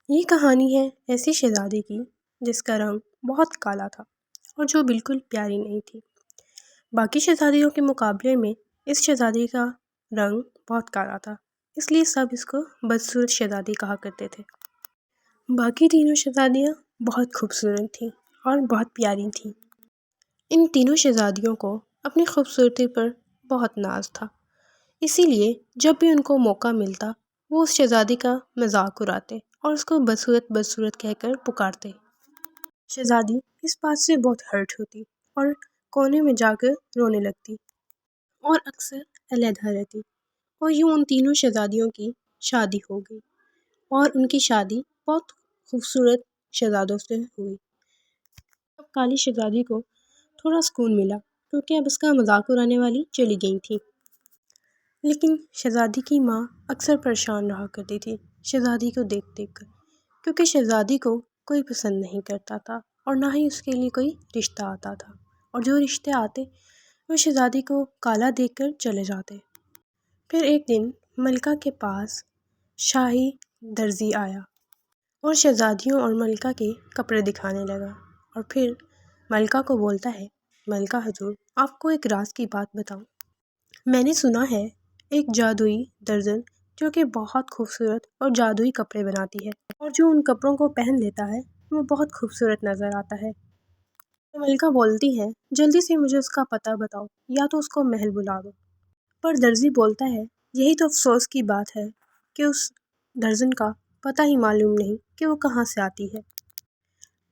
یہ کہانی ہے ایسی شہزادی کی جس کا رنگ بہت کالا تھا اور جو بالکل پیاری نہیں تھی۔ باقی شہزادیوں کے مقابلے میں اس شہزادی کا رنگ بہت کالا تھا، اس لیے سب اس کو بدصورت شہزادی کہا کرتے تھے۔ باقی تینوں شہزادیاں بہت خوبصورت تھیں اور بہت پیاری تھیں۔ ان تینوں شہزادیوں کو اپنی خوبصورتی پر بہت ناز تھا، اسی لیے جب بھی ان کو موقع ملتا وہ اس شہزادی کا مذاق اڑاتے اور اس کو بدصورت بدصورت کہہ کر پکارتے۔ شہزادی اس بات سے بہت ہرٹ ہوتی اور کونے میں جا کر رونے لگتی اور اکثر علیحدہ رہتی، اور یوں ان تینوں شہزادیوں کی شادی ہو گئی اور ان کی شادی بہت خوبصورت شہزادوں سے ہوئی۔ اب کالی شہزادی کو تھوڑا سکون ملا کیونکہ اب اس کا مذاق اڑانے والی چلی گئی تھی، لیکن شہزادی کی ماں اکثر پریشان رہا کرتی تھی شہزادی کو دیکھ دیکھ کر، کیونکہ شہزادی کو کوئی پسند نہیں کرتا تھا اور نہ ہی اس کے لیے کوئی رشتہ آتا تھا، اور جو رشتے آتے وہ شہزادی کو کالا دیکھ کر چلے جاتے۔ پھر ایک دن ملکہ کے پاس شاہی درزی آیا اور شہزادیوں اور ملکہ کے کپڑے دکھانے لگا، اور پھر ملکہ کو بولتا ہے، ملکہ حضور آپ کو ایک راز کی بات بتاؤں۔ میں نے سنا ہے ایک جادوئی درزن جو کہ بہت خوبصورت اور جادوئی کپڑے بناتی ہے، اور جو ان کپڑوں کو پہن لیتا ہے وہ بہت خوبصورت نظر آتا ہے۔ تو ملکہ بولتی ہے جلدی سے مجھے اس کا پتہ بتاؤ یا تو اس کو محل بلا دو۔ پر درزی بولتا ہے یہی تو افسوس کی بات ہے کہ اس درزن کا پتہ ہی معلوم نہیں کہ وہ کہاں سے آتی ہے۔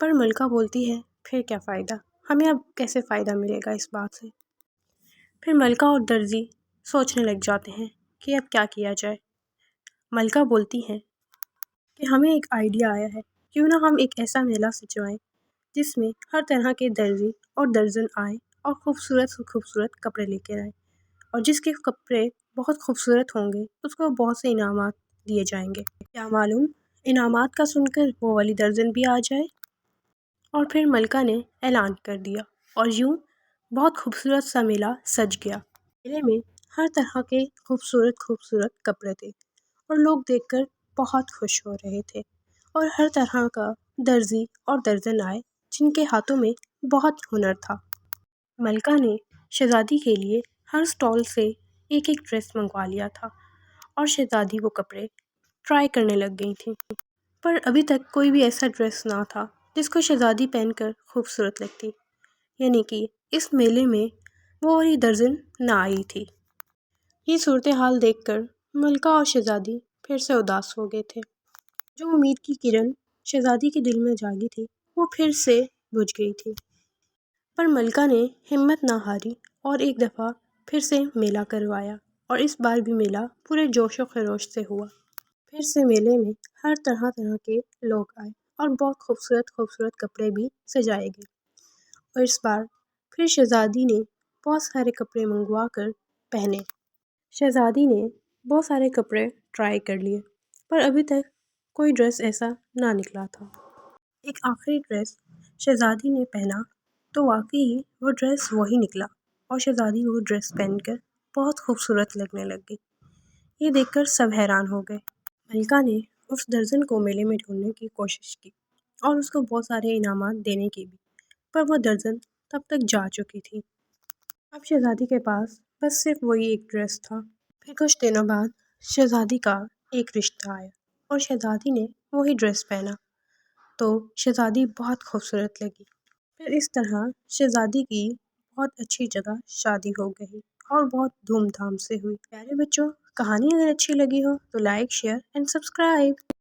پر ملکہ بولتی ہے پھر کیا فائدہ، ہمیں اب کیسے فائدہ ملے گا اس بات سے۔ پھر ملکہ اور درزی سوچنے لگ جاتے ہیں کہ اب کیا کیا جائے۔ ملکہ بولتی ہیں کہ ہمیں ایک آئیڈیا آیا ہے، کیوں نہ ہم ایک ایسا میلہ سجوائیں جس میں ہر طرح کے درزی اور درزن آئیں اور خوبصورت سے خوبصورت کپڑے لے کے آئیں، اور جس کے کپڑے بہت خوبصورت ہوں گے اس کو بہت سے انعامات دیے جائیں گے۔ کیا معلوم انعامات کا سن کر وہ والی درزن بھی آ جائے۔ اور پھر ملکہ نے اعلان کر دیا اور یوں بہت خوبصورت سا میلہ سج گیا۔ میلے میں ہر طرح کے خوبصورت خوبصورت کپڑے تھے اور لوگ دیکھ کر بہت خوش ہو رہے تھے، اور ہر طرح کا درزی اور درزن آئے جن کے ہاتھوں میں بہت ہنر تھا۔ ملکہ نے شہزادی کے لیے ہر سٹال سے ایک ایک ڈریس منگوا لیا تھا، اور شہزادی وہ کپڑے ٹرائی کرنے لگ گئی تھی، پر ابھی تک کوئی بھی ایسا ڈریس نہ تھا جس کو شہزادی پہن کر خوبصورت لگتی، یعنی کہ اس میلے میں وہ والی درزن نہ آئی تھی۔ یہ صورتحال دیکھ کر ملکہ اور شہزادی پھر سے اداس ہو گئے تھے۔ جو امید کی کرن شہزادی کے دل میں جاگی تھی وہ پھر سے بجھ گئی تھی، پر ملکہ نے ہمت نہ ہاری اور ایک دفعہ پھر سے میلہ کروایا، اور اس بار بھی میلہ پورے جوش و خروش سے ہوا۔ پھر سے میلے میں ہر طرح طرح کے لوگ آئے اور بہت خوبصورت خوبصورت کپڑے بھی سجائے گئے، اور اس بار پھر شہزادی نے بہت سارے کپڑے منگوا کر پہنے۔ شہزادی نے بہت سارے کپڑے ٹرائی کر لیے، پر ابھی تک کوئی ڈریس ایسا نہ نکلا تھا۔ ایک آخری ڈریس شہزادی نے پہنا تو واقعی وہ ڈریس وہی نکلا، اور شہزادی وہ ڈریس پہن کر بہت خوبصورت لگنے لگ گئی۔ یہ دیکھ کر سب حیران ہو گئے۔ ملکہ نے اس درزن کو میلے میں ڈھونڈنے کی کوشش کی اور اس کو بہت سارے انعامات دینے کی بھی، پر وہ درزن تب تک جا چکی تھی۔ اب شہزادی کے پاس بس صرف وہی ایک ڈریس تھا۔ پھر کچھ دنوں بعد شہزادی کا ایک رشتہ آیا اور شہزادی نے وہی ڈریس پہنا تو شہزادی بہت خوبصورت لگی۔ پھر اس طرح شہزادی کی بہت اچھی جگہ شادی ہو گئی اور بہت دھوم دھام سے ہوئی۔ پیارے بچوں، کہانی اگر اچھی لگی ہو تو لائک، شیئر اینڈ سبسکرائب۔